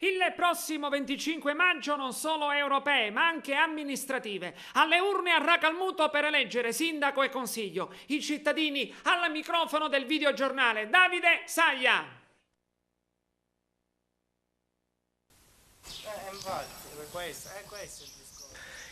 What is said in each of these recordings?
Il prossimo 25 maggio non solo europee, ma anche amministrative. Alle urne a Racalmuto per eleggere sindaco e consiglio. I cittadini al microfono del videogiornale. Davide Saglia. Questo è il discorso.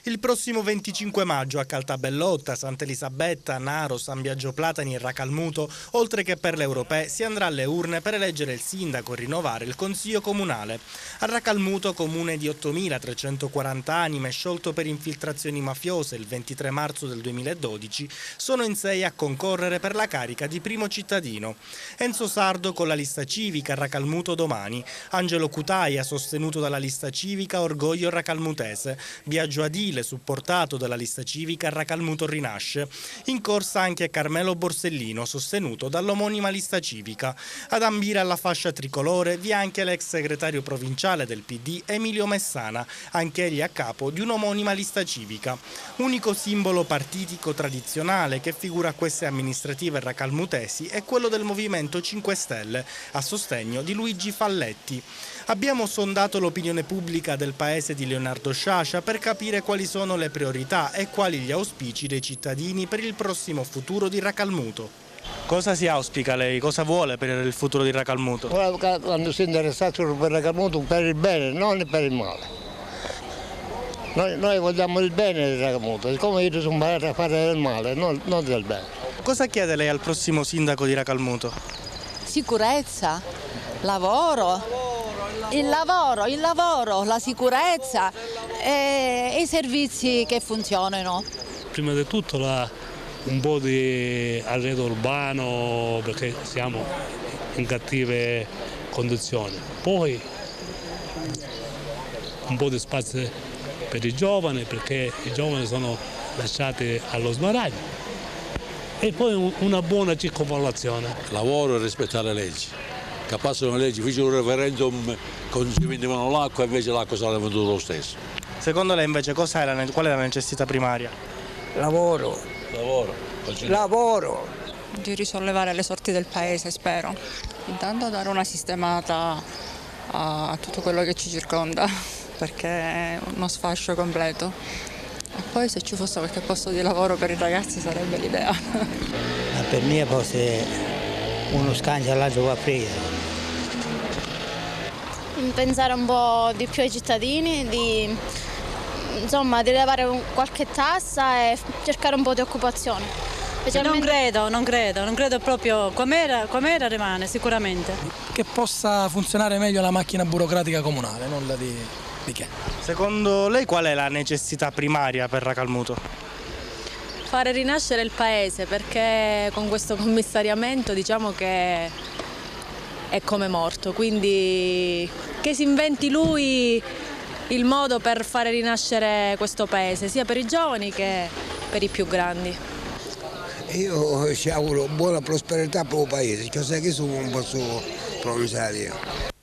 Il prossimo 25 maggio a Caltabellotta, Sant'Elisabetta, Naro, San Biagio Platani e Racalmuto, oltre che per le europee, si andrà alle urne per eleggere il sindaco e rinnovare il consiglio comunale. A Racalmuto, comune di 8.340 anime, sciolto per infiltrazioni mafiose il 23 marzo del 2012, sono in 6 a concorrere per la carica di primo cittadino. Enzo Sardo con la lista civica Racalmuto Domani, Angelo Cutaia sostenuto dalla lista civica Orgoglio Racalmutese, Biagio Adile supportato dalla lista civica Racalmuto Rinasce. In corsa anche Carmelo Borsellino, sostenuto dall'omonima lista civica. Ad ambire alla fascia tricolore vi è anche l'ex segretario provinciale del PD Emilio Messana, anch'egli a capo di un'omonima lista civica. Unico simbolo partitico tradizionale che figura a queste amministrative racalmutesi è quello del Movimento 5 Stelle, a sostegno di Luigi Falletti. Abbiamo sondato l'opinione pubblica del paese di Leonardo Sciascia per capire quali sono le priorità e quali gli auspici dei cittadini per il prossimo futuro di Racalmuto. Cosa si auspica lei? Cosa vuole per il futuro di Racalmuto? Quando si è interessato per Racalmuto per il bene, non per il male. Noi vogliamo il bene di Racalmuto, siccome io sono imparato a fare del male, non del bene. Cosa chiede lei al prossimo sindaco di Racalmuto? Sicurezza, lavoro. Il lavoro, la sicurezza e i servizi che funzionano. Prima di tutto un po' di arredo urbano perché siamo in cattive condizioni. Poi un po' di spazio per i giovani perché i giovani sono lasciati allo sbaraglio. E poi una buona circolazione. Lavoro e rispettare le leggi. Che passano le leggi, fece un referendum quando si vendevano l'acqua e invece l'acqua sarà venduta lo stesso. Secondo lei invece qual è la necessità primaria? Lavoro. Di risollevare le sorti del paese, spero. Intanto dare una sistemata a tutto quello che ci circonda, perché è uno sfascio completo. E poi se ci fosse qualche posto di lavoro per i ragazzi sarebbe l'idea. Ma per me fosse uno scambio all'altro va preso. Pensare un po' di più ai cittadini, di levare qualche tassa e cercare un po' di occupazione. Non credo proprio, com'era rimane sicuramente. Che possa funzionare meglio la macchina burocratica comunale, nulla di che. Secondo lei qual è la necessità primaria per Racalmuto? Fare rinascere il paese, perché con questo commissariamento diciamo che è come morto, quindi che si inventi lui il modo per fare rinascere questo paese, sia per i giovani che per i più grandi. Io ci auguro buona prosperità per il paese, cioè che sono un posso pronunciare io.